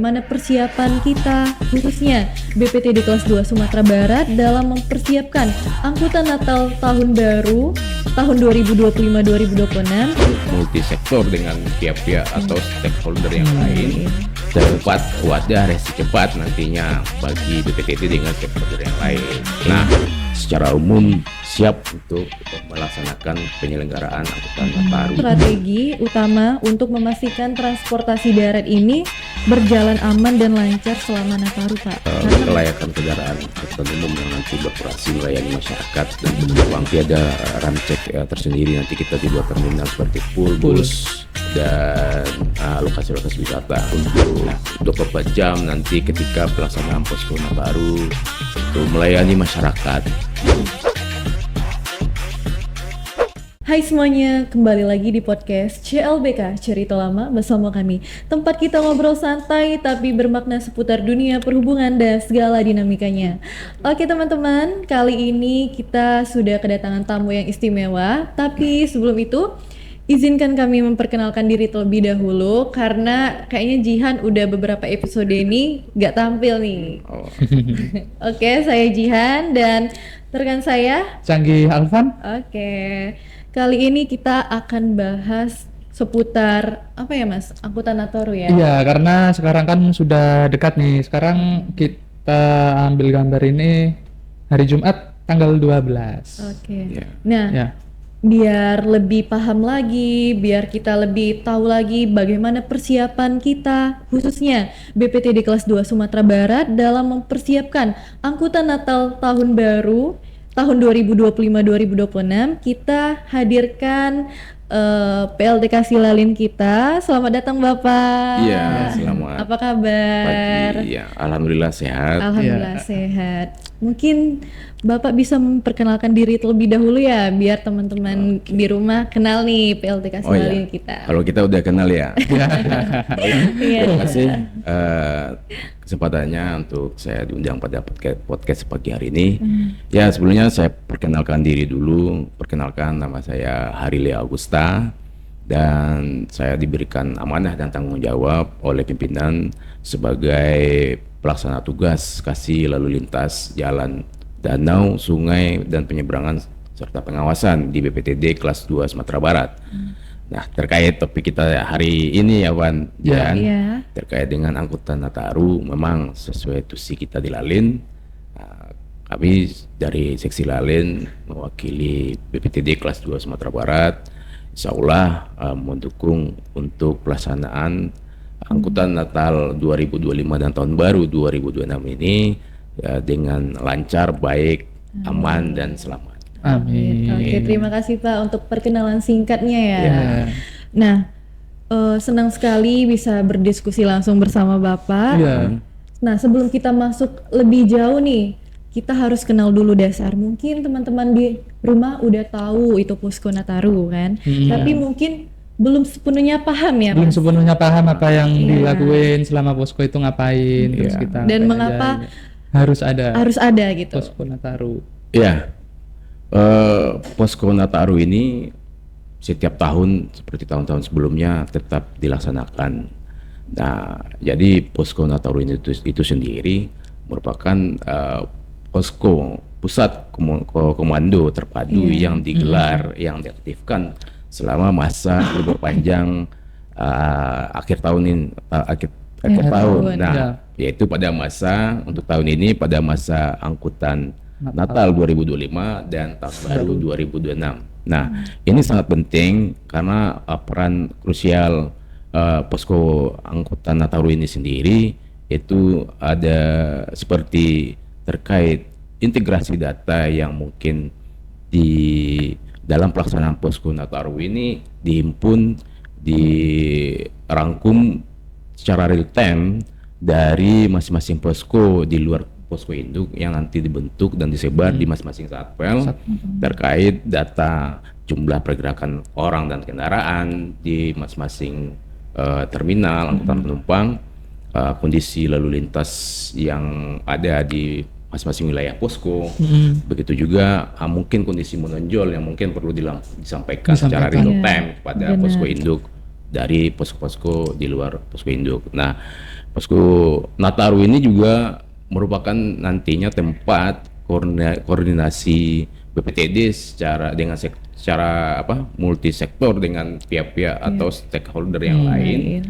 Mana persiapan kita, khususnya BPTD kelas 2 Sumatera Barat dalam mempersiapkan angkutan Natal tahun baru tahun 2025-2026 multisektor dengan pihak-pihak atau stakeholder yang lain dapat wadah resi cepat nantinya bagi BPTD dengan stakeholder yang lain. Nah, secara umum siap untuk melaksanakan penyelenggaraan angkutan Nataru. Strategi utama untuk memastikan transportasi darat ini berjalan aman dan lancar selama Nataru, Pak. Kelayakan kendaraan angkutan umum yang nanti beroperasi melayani masyarakat dan penumpang ada ramcek tersendiri nanti kita di dua terminal seperti pool, bus dan lokasi-lokasi wisata untuk 24 jam nanti ketika pelaksanaan posko Nataru untuk melayani masyarakat. Hai semuanya, kembali lagi di podcast CLBK Cerita Lama bersama kami. Tempat kita ngobrol santai tapi bermakna seputar dunia perhubungan dan segala dinamikanya. Oke teman-teman, kali ini kita sudah kedatangan tamu yang istimewa. Tapi sebelum itu, izinkan kami memperkenalkan diri terlebih dahulu karena kayaknya Jihan udah beberapa episode ini gak tampil nih. Oke, saya Jihan dan rekan saya Canggih Alvan. Oke. Kali ini kita akan bahas seputar apa ya Mas? Angkutan Nataru ya? Iya, karena sekarang kan sudah dekat nih. Sekarang kita ambil gambar ini hari Jumat tanggal 12. Oke. Ya. Nah, Ya. biar lebih paham lagi, biar kita lebih tahu lagi bagaimana persiapan kita, khususnya BPTD kelas 2 Sumatera Barat dalam mempersiapkan angkutan Natal tahun baru tahun 2025-2026, kita hadirkan PLTK Silalin kita. Selamat datang Bapak. Iya, selamat Apa kabar? pagi. Ya, alhamdulillah sehat. Alhamdulillah sehat. Mungkin Bapak bisa memperkenalkan diri terlebih dahulu ya, biar teman-teman di rumah kenal nih PLTK Oh Silalin ya, kita. kalau kita udah kenal ya. Iya. Terima kasih kesempatannya untuk saya diundang pada podcast pagi hari ini. Ya, sebelumnya saya perkenalkan diri dulu. Perkenalkan, nama saya Harile Augusta dan saya diberikan amanah dan tanggung jawab oleh pimpinan sebagai pelaksana tugas kasih lalu lintas jalan danau, sungai dan penyeberangan serta pengawasan di BPTD kelas 2 Sumatera Barat. Nah, terkait topik kita hari ini ya Wan, Ya. Iya. terkait dengan angkutan Nataru, memang sesuai tusi kita di Lalin. Kami dari seksi Lalin mewakili BPTD kelas 2 Sumatera Barat, insya Allah mendukung untuk pelaksanaan angkutan Natal 2025 dan tahun baru 2026 ini dengan lancar, baik, aman dan selamat. Amin. Oke, terima kasih Pak untuk perkenalan singkatnya ya. Ya. Nah, senang sekali bisa berdiskusi langsung bersama Bapak. Iya. Nah, sebelum kita masuk lebih jauh nih, kita harus kenal dulu dasar. Mungkin teman-teman di rumah udah tahu itu posko Nataru kan, tapi mungkin belum sepenuhnya paham ya Belum Mas. sepenuhnya paham apa yang Iya. dilakuin selama posko itu ngapain, terus Iya. kita Dan ngapain mengapa aja. Harus ada gitu. posko Nataru. Ya, posko Nataru ini setiap tahun seperti tahun-tahun sebelumnya tetap dilaksanakan. Nah, jadi posko Nataru ini itu sendiri merupakan posko pusat komando terpadu yang digelar, yang diaktifkan selama masa libur panjang akhir tahun ini, akhir tahun. Nah, Ya. yaitu pada masa untuk tahun ini pada masa angkutan Natal 2025 dan tahun baru 2026. Nah, ini sangat penting karena peran krusial posko angkutan Nataru ini sendiri itu ada seperti terkait integrasi data yang mungkin di dalam pelaksanaan posko Nataru ini dihimpun, dirangkum secara real time dari masing-masing posko di luar posko induk yang nanti dibentuk dan disebar di masing-masing satpel terkait data jumlah pergerakan orang dan kendaraan di masing-masing terminal angkutan penumpang, kondisi lalu lintas yang ada di masing-masing wilayah posko. Begitu juga mungkin kondisi menonjol yang mungkin perlu disampaikan secara real time pada Benar. posko induk dari posko-posko di luar posko induk. Nah, posko Nataru ini juga merupakan nantinya tempat koordinasi BPTD secara multisektor dengan pihak-pihak atau stakeholder yang lain,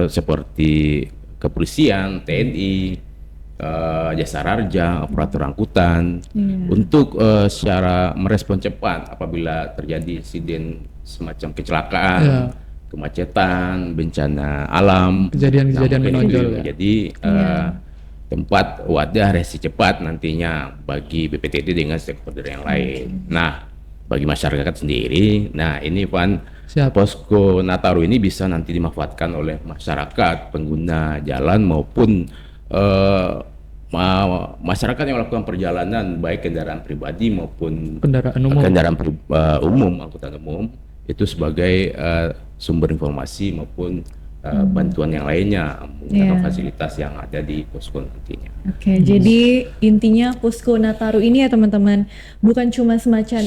seperti kepolisian, TNI, jasa raja, operator angkutan, untuk secara merespon cepat apabila terjadi insiden semacam kecelakaan, kemacetan, bencana alam, kejadian-kejadian menonjol. Jadi tempat wadah reaksi cepat nantinya bagi BPTD dengan stakeholder yang lain. Nah, bagi masyarakat sendiri, nah ini Van, posko Nataru ini bisa nanti dimanfaatkan oleh masyarakat pengguna jalan maupun masyarakat yang melakukan perjalanan baik kendaraan pribadi maupun kendaraan umum, angkutan umum, itu sebagai sumber informasi maupun bantuan yang lainnya menggunakan fasilitas yang ada di posko nantinya. Oke, jadi intinya posko Nataru ini ya teman-teman, bukan cuma semacam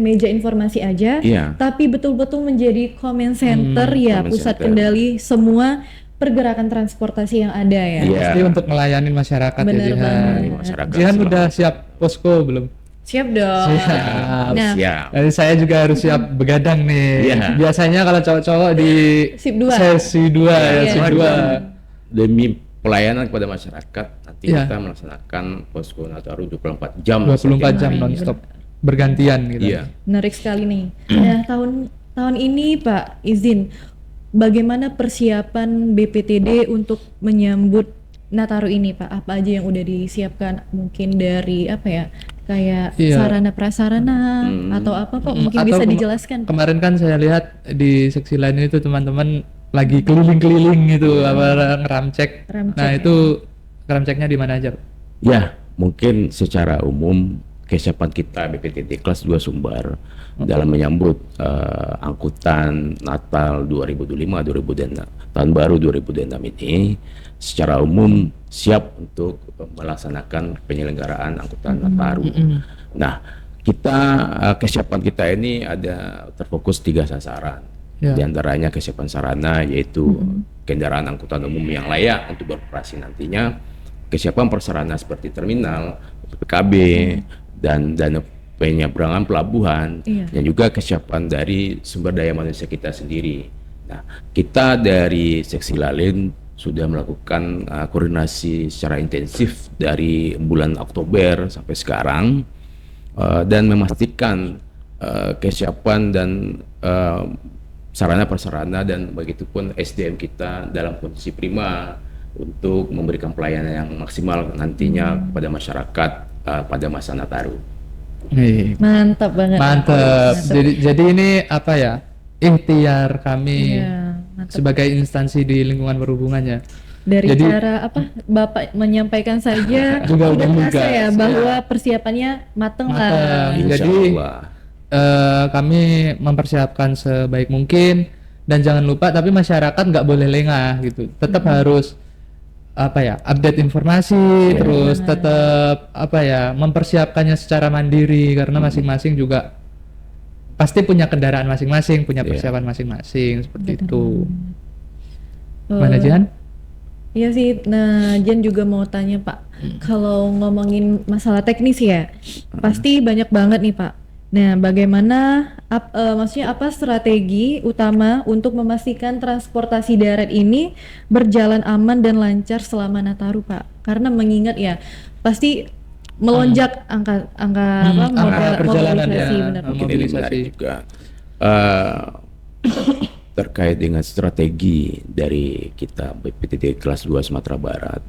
meja informasi aja, tapi betul-betul menjadi comment center pusat kendali semua pergerakan transportasi yang ada ya. Pasti untuk melayani masyarakat. Benar banget. Jihan udah siap posko belum? Siap dong. Siap. Jadi saya juga harus siap begadang nih. Biasanya kalau cowok-cowok di SIP 2. Sesi 2 SIP 2. Demi pelayanan kepada masyarakat, nanti kita melaksanakan posko Nataru 24 jam. 24 jam non-stop. Bergantian gitu. Menarik sekali nih. Nah, tahun ini Pak izin, bagaimana persiapan BPTD untuk menyambut Nataru ini Pak? Apa aja yang udah disiapkan, mungkin dari kayak sarana prasarana atau apa Pak, mungkin bisa dijelaskan Pak? Kemarin kan saya lihat di seksi lain itu teman-teman lagi keliling-keliling gitu ngeramcek. Nah itu ngeramceknya di mana aja Pak? Ya, mungkin secara umum kesiapan kita BPTD kelas 2 Sumbar dalam menyambut angkutan Natal 2025 tahun baru 2026 ini secara umum siap untuk melaksanakan penyelenggaraan angkutan Nataru. Nah, kesiapan kita ini ada terfokus 3 sasaran. Di antaranya kesiapan sarana, yaitu kendaraan angkutan umum yang layak untuk beroperasi nantinya, kesiapan prasarana seperti terminal, PKB, dan penyeberangan pelabuhan, dan juga kesiapan dari sumber daya manusia kita sendiri. Nah, kita dari seksi Lalin sudah melakukan koordinasi secara intensif dari bulan Oktober sampai sekarang, dan memastikan kesiapan dan sarana prasarana dan begitupun SDM kita dalam kondisi prima untuk memberikan pelayanan yang maksimal nantinya kepada masyarakat pada masa Nataru. Mantap banget. Mantap. Jadi ini ikhtiar kami sebagai instansi di lingkungan perhubungannya. Dari cara Bapak menyampaikan saja juga udah ya bahwa persiapannya mateng lah. Jadi kami mempersiapkan sebaik mungkin, dan jangan lupa tapi masyarakat nggak boleh lengah gitu. Tetap harus update informasi, terus tetap mempersiapkannya secara mandiri, karena masing-masing juga pasti punya kendaraan masing-masing, punya persiapan masing-masing seperti itu. Mana Jihan? Iya sih. Nah, Jen juga mau tanya Pak, kalau ngomongin masalah teknis ya, pasti banyak banget nih Pak. Nah, bagaimana maksudnya apa strategi utama untuk memastikan transportasi darat ini berjalan aman dan lancar selama Nataru Pak? Karena mengingat ya pasti melonjak angka mobilisasi, benar. Mungkin ini menarik juga terkait dengan strategi dari kita BPTD kelas 2 Sumatera Barat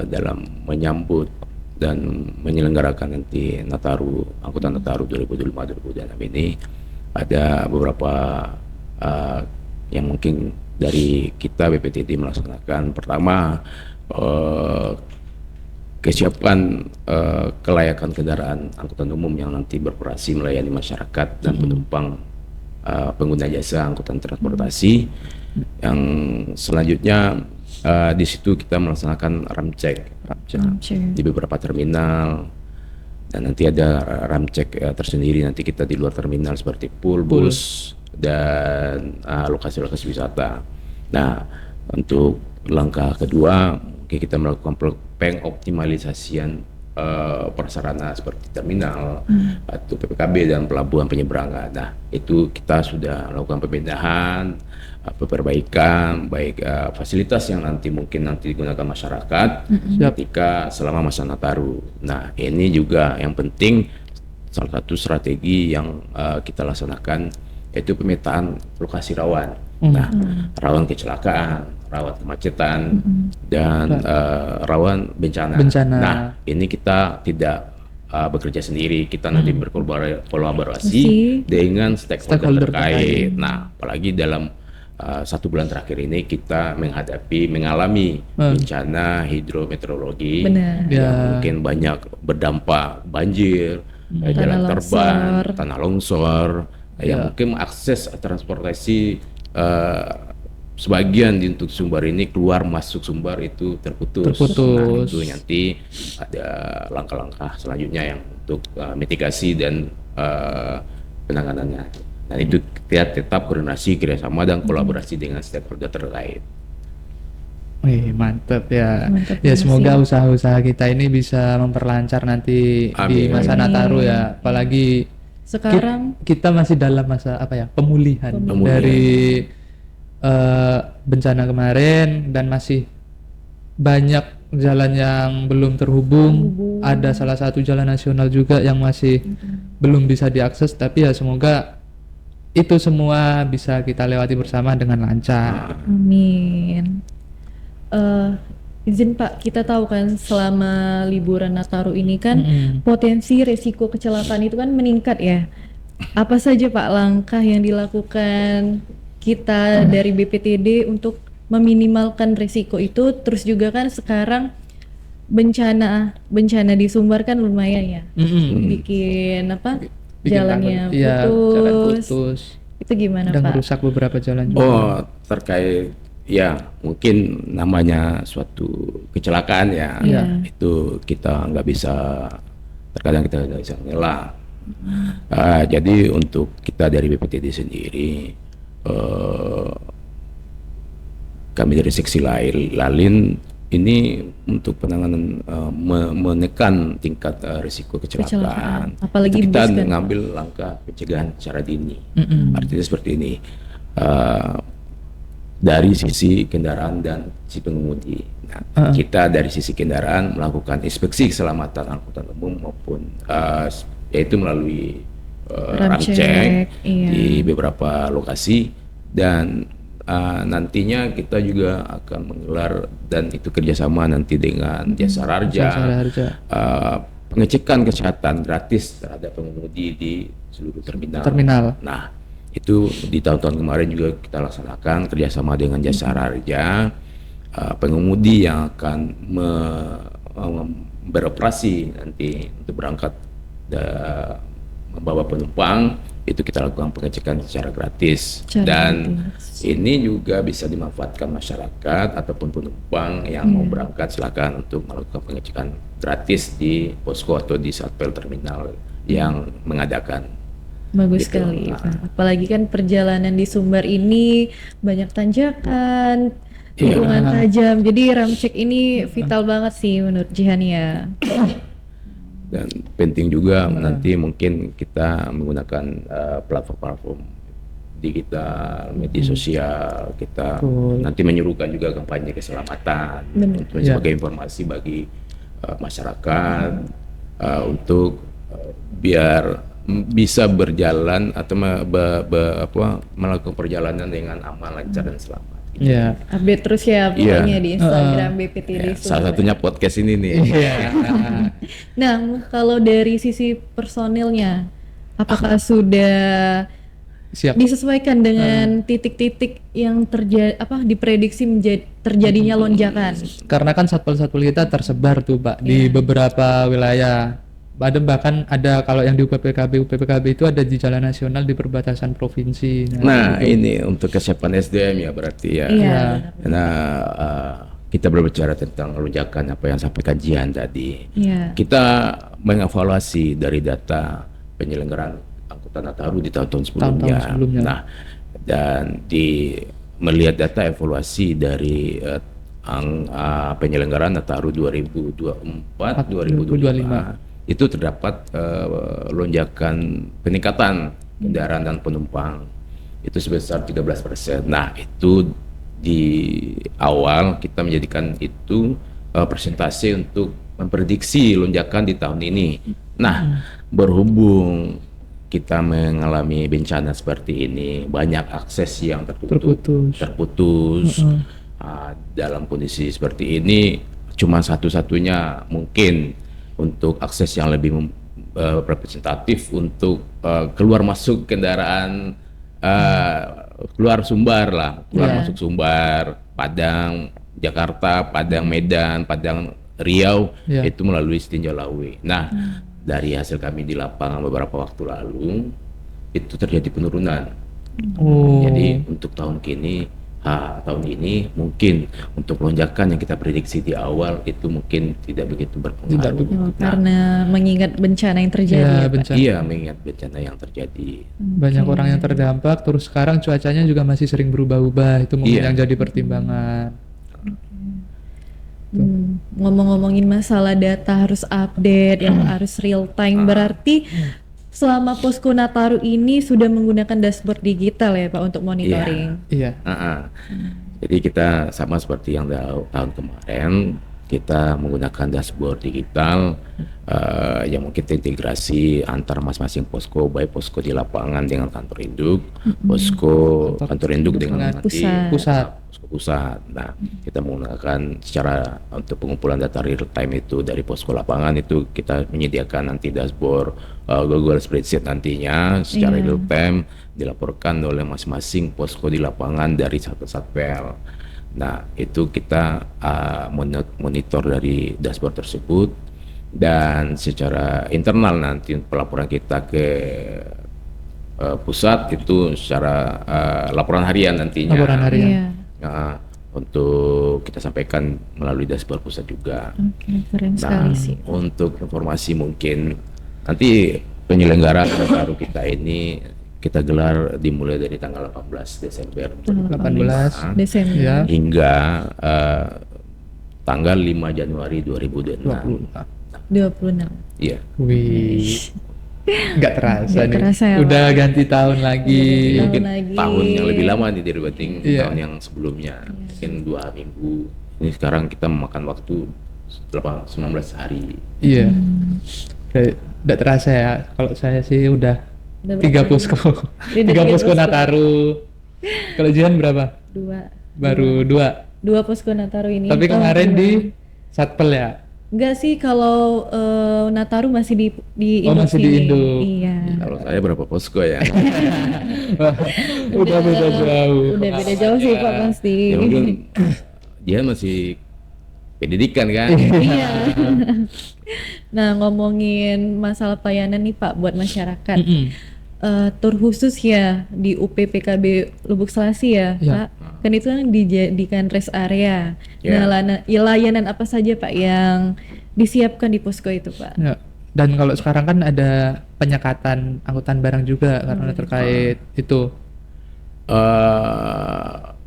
dalam menyambut dan menyelenggarakan nanti Nataru, angkutan Nataru 2025-2026 ini. Ada beberapa yang mungkin dari kita BPTD melaksanakan. Pertama, kesiapan kelayakan kendaraan angkutan umum yang nanti beroperasi melayani masyarakat dan penumpang pengguna jasa angkutan transportasi. Yang selanjutnya di situ kita melaksanakan ramcek di beberapa terminal, dan nanti ada ramcek tersendiri nanti kita di luar terminal seperti pool, bus, dan lokasi-lokasi wisata. Nah, untuk langkah kedua mungkin kita melakukan pengoptimalisasian prasarana seperti terminal atau PPKB dan pelabuhan penyeberangan. Nah, itu kita sudah lakukan pemindahan, perbaikan, baik fasilitas yang mungkin digunakan masyarakat ketika selama masa Nataru. Nah, ini juga yang penting, salah satu strategi yang kita laksanakan yaitu pemetaan lokasi rawan. Nah, rawan kecelakaan, rawan kemacetan, dan rawan bencana. Nah, ini kita tidak bekerja sendiri, kita nanti berkolaborasi dengan stakeholder terkait. Nah, apalagi dalam 1 bulan terakhir ini kita mengalami bencana hidrometeorologi yang mungkin banyak berdampak banjir, jalan terbang, tanah longsor, yang mungkin akses transportasi sebagian untuk Sumbar ini keluar masuk Sumbar itu terputus. Nah, itu nanti ada langkah-langkah selanjutnya yang untuk mitigasi dan penanganannya. Dan itu kita tetap koordinasi, kerjasama dan kolaborasi dengan stakeholder terkait. Wih, mantap ya. Ya, semoga usaha-usaha kita ini bisa memperlancar nanti di masa Nataru ya. Apalagi sekarang kita masih dalam masa pemulihan dari bencana kemarin, dan masih banyak jalan yang belum terhubung. Ada salah satu jalan nasional juga yang masih belum bisa diakses, tapi ya semoga itu semua bisa kita lewati bersama dengan lancar. Amin. Izin Pak, kita tahu kan selama liburan Nataru ini kan potensi resiko kecelakaan itu kan meningkat ya. Apa saja Pak langkah yang dilakukan kita dari BPTD untuk meminimalkan resiko itu? Terus juga kan sekarang bencana di Sumbar kan lumayan ya, bikin jalannya putus. Itu gimana Pak? Dan merusak beberapa jalan juga. Oh, terkait ya mungkin namanya suatu kecelakaan ya, itu kita nggak bisa, terkadang kita nggak bisa ngelak. Jadi untuk kita dari BPTD sendiri, kami dari seksi Lalin ini untuk penanganan menekan tingkat risiko kecelakaan. Apalagi kita kan mengambil langkah pencegahan secara dini. Artinya seperti ini, dari sisi kendaraan dan si pengemudi. Nah, kita dari sisi kendaraan melakukan inspeksi keselamatan angkutan umum maupun yaitu melalui ramcek di beberapa lokasi, dan nantinya kita juga akan menggelar, dan itu kerjasama nanti dengan Jasa Raharja, pengecekan kesehatan gratis terhadap pengemudi di seluruh terminal. Nah, itu di tahun-tahun kemarin juga kita laksanakan kerjasama dengan Jasa Raharja. Pengemudi yang akan beroperasi nanti untuk berangkat membawa penumpang, itu kita lakukan pengecekan secara gratis. Ini juga bisa dimanfaatkan masyarakat ataupun penumpang yang mau berangkat, silakan untuk melakukan pengecekan gratis di posko atau di satpel terminal yang mengadakan. Bagus sekali Pak. Apalagi kan perjalanan di Sumbar ini banyak tanjakan, tikungan tajam, jadi ramcek ini vital banget sih menurut Jihan ya. Dan penting juga nanti mungkin kita menggunakan platform digital, media sosial, kita nanti menyuruhkan juga kampanye keselamatan sebagai informasi bagi masyarakat untuk biar bisa berjalan atau melakukan perjalanan dengan aman, lancar dan selamat. Update terus ya pokoknya di Instagram BPTD. Salah satunya podcast ini nih. Nah, kalau dari sisi personilnya, apakah sudah disesuaikan dengan titik-titik yang diprediksi terjadinya lonjakan? Karena kan satpol kita tersebar tuh Pak di beberapa wilayah. Bahkan ada kalau yang di UPPKB itu ada di jalan nasional di perbatasan provinsi. Nah ini untuk kesiapan SDM ya berarti ya. Nah kita berbicara tentang lonjakan apa yang sampaikan Jihan tadi. Kita mengevaluasi dari data penyelenggaraan angkutan Nataru di tahun-tahun Tahun-tahun sebelumnya. Nah, dan melihat data evaluasi dari penyelenggaraan Nataru 2024-2025 itu terdapat lonjakan peningkatan kendaraan dan penumpang itu sebesar 13%. Nah, itu di awal kita menjadikan itu persentase untuk memprediksi lonjakan di tahun ini. Nah, berhubung kita mengalami bencana seperti ini, banyak akses yang terputus. Dalam kondisi seperti ini, cuma satu-satunya mungkin untuk akses yang lebih representatif untuk keluar masuk kendaraan, keluar Sumbar, masuk Sumbar, Padang, Jakarta, Padang, Medan, Padang, Riau, itu melalui Setinjau Lawe. Nah, dari hasil kami di lapangan beberapa waktu lalu, itu terjadi penurunan. Jadi untuk tahun ini mungkin untuk lonjakan yang kita prediksi di awal itu mungkin tidak begitu berpengaruh. Karena mengingat bencana yang terjadi. Iya, mengingat bencana yang terjadi. Banyak orang yang terdampak, terus sekarang cuacanya juga masih sering berubah-ubah, itu mungkin yang jadi pertimbangan. Ngomong-ngomongin masalah data harus update, yang harus real time, berarti selama Posko Nataru ini sudah menggunakan dashboard digital ya Pak untuk monitoring? Iya. Jadi kita sama seperti yang tahun kemarin, kita menggunakan dashboard digital yang mungkin terintegrasi antar masing-masing posko, baik posko di lapangan dengan kantor induk, posko kantor induk dengan pusat. Pusat. Nah, kita menggunakan secara untuk pengumpulan data real time itu dari posko lapangan itu kita menyediakan nanti dashboard Google Spreadsheet nantinya secara real time dilaporkan oleh masing-masing posko di lapangan dari satu satpel. Nah, itu kita monitor dari dashboard tersebut, dan secara internal nanti pelaporan kita ke pusat itu secara laporan harian nantinya. Laporan harian. Untuk kita sampaikan melalui dashboard pusat juga. Keren sekali sih. Untuk informasi mungkin nanti penyelenggaraan Nataru kita ini kita gelar dimulai dari tanggal 18 Desember 18 Desember hingga tanggal 5 Januari 2026. 26. Iya. Wih. Nggak terasa Nggak nih. terasa ya, Udah Pak. ganti tahun lagi. Mungkin tahun yang lebih lama nih dibanding Iya. tahun yang sebelumnya. Mungkin 2 minggu. Ini sekarang kita memakan waktu 19 hari. Iya. Kayak nggak terasa ya. Kalau saya sih udah 3 posko. 3 posko Nataru. Kalau Jihan berapa? 2. Baru 2. 2 posko Nataru ini. Tapi kemarin di Satpel ya. Enggak sih, kalau Nataru masih di Induk masih di sini. Induk. Iya. Kalau saya berapa posko ya? Udah beda jauh. Udah beda jauh sih Pak pasti. Ya mungkin dia masih pendidikan kan? Iya. Nah, ngomongin masalah pelayanan nih Pak buat masyarakat. Tur khusus ya di UPPKB Lubuk Selasi ya, Iya. Pak. Kan itu kan dijadikan rest area. Ya. Nah, layanan apa saja Pak yang disiapkan di posko itu Pak? Ya. Dan kalau sekarang kan ada penyekatan angkutan barang juga karena terkait itu.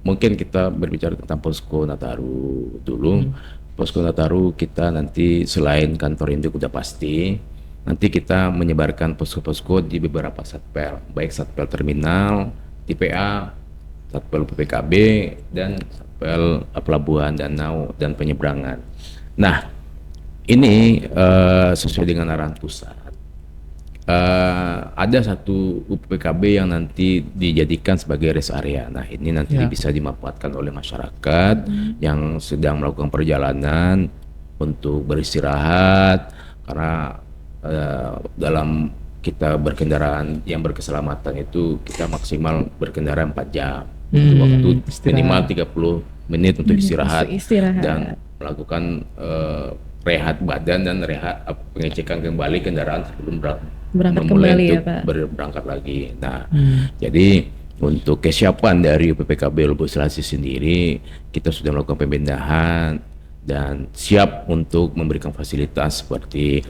Mungkin kita berbicara tentang posko Nataru dulu. Posko Nataru kita nanti selain kantor induk udah pasti, nanti kita menyebarkan posko-posko di beberapa satpel, baik satpel terminal, TPA, satpel PPKB, dan satpel pelabuhan danau dan penyeberangan. Nah, ini sesuai dengan arahan pusat. Ada satu UPPKB yang nanti dijadikan sebagai rest area. Nah, ini nanti bisa dimanfaatkan oleh masyarakat yang sedang melakukan perjalanan untuk beristirahat, karena dalam kita berkendaraan yang berkeselamatan itu kita maksimal berkendara 4 jam. Itu waktu minimal 30 menit untuk istirahat dan melakukan rehat badan dan rehat pengecekan kembali kendaraan sebelum berangkat memulai kembali untuk ya Pak. berangkat lagi. Nah, jadi untuk kesiapan dari UPPKB Lubuk Selasi sendiri, kita sudah melakukan pembenahan dan siap untuk memberikan fasilitas seperti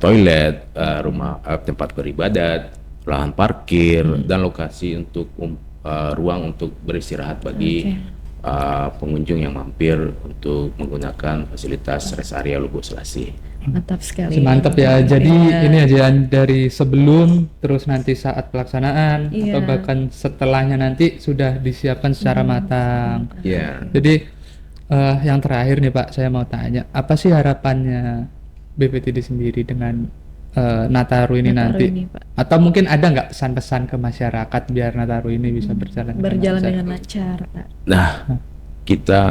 toilet, rumah tempat beribadat, lahan parkir dan lokasi untuk ruang untuk beristirahat bagi pengunjung yang mampir untuk menggunakan fasilitas rest area Lubu Selasih. Mantap sekali. Mantap ya. Jadi Iya. ini aja dari sebelum, terus nanti saat pelaksanaan, Iya. atau bahkan setelahnya nanti sudah disiapkan secara matang. Ya. Jadi yang terakhir nih Pak, saya mau tanya, apa sih harapannya BPTD sendiri dengan Nataru ini Nataru nanti? ini, Pak. Atau mungkin ada nggak pesan-pesan ke masyarakat biar Nataru ini bisa berjalan Berjalan dengan lancar, Pak. Nah, kita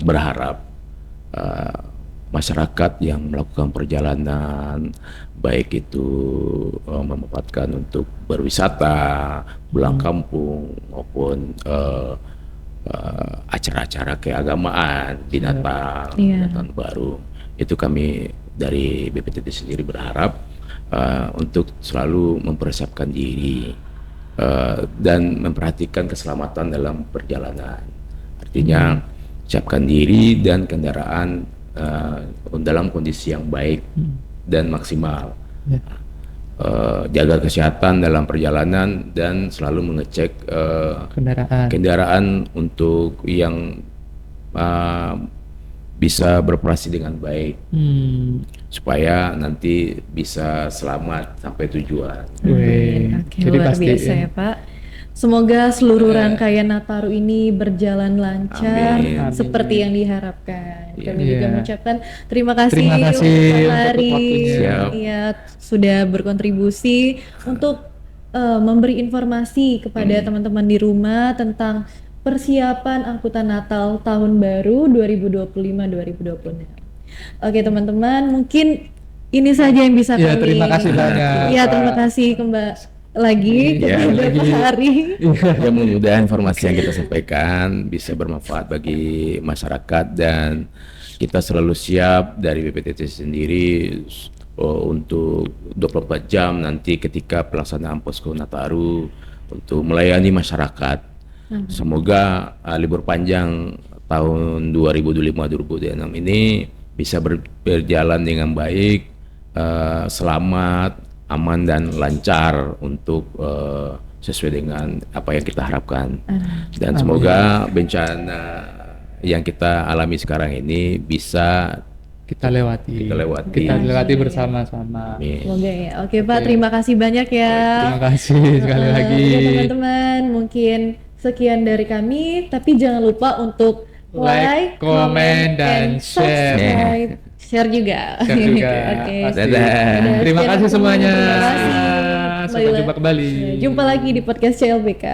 berharap masyarakat yang melakukan perjalanan, baik itu memanfaatkan untuk berwisata, pulang kampung, maupun acara-acara keagamaan di Natal, Iya. Tahun Baru, itu kami dari BPTD sendiri berharap untuk selalu mempersiapkan diri dan memperhatikan keselamatan dalam perjalanan. Artinya siapkan diri dan kendaraan dalam kondisi yang baik dan maksimal. Ya. Jaga kesehatan dalam perjalanan dan selalu mengecek kendaraan untuk yang bisa beroperasi dengan baik supaya nanti bisa selamat sampai tujuan. Wih, Oke, jadi luar pasti biasa ya Pak. Semoga seluruh rangkaian Nataru ini berjalan lancar Amin. seperti yang diharapkan. Kami Iya. juga mengucapkan terima kasih, Terima kasih Pak untuk Hari, waktunya. Siap. ya sudah berkontribusi untuk memberi informasi kepada teman-teman di rumah tentang persiapan angkutan Natal tahun baru 2025-2026. Oke teman-teman, mungkin ini saja yang bisa Ya, kami. terima kasih banyak, Ya, Pak. terima kasih lagi Iya, kepada lagi. Pak Hari. Ya, mudah-mudahan informasi yang kita sampaikan bisa bermanfaat bagi masyarakat dan kita selalu siap dari BPTD sendiri untuk 24 jam nanti ketika pelaksanaan posko Nataru untuk melayani masyarakat. Semoga libur panjang tahun 2025-2026 ini bisa berjalan dengan baik, selamat, aman dan lancar untuk sesuai dengan apa yang kita harapkan. Dan semoga bencana yang kita alami sekarang ini bisa kita lewati. Kita lewati bersama-sama. Amin. Semoga ya. Oke Pak, terima kasih banyak ya. Terima kasih sekali lagi. Oke teman-teman, mungkin sekian dari kami, tapi jangan lupa untuk Like, comment, dan share. subscribe. Share juga. Share juga. Oke. Pasti. Dadah. Terima Sekian kasih aku. semuanya. Terima kasih. Sampai jumpa kembali. Jumpa lagi di podcast CLBK.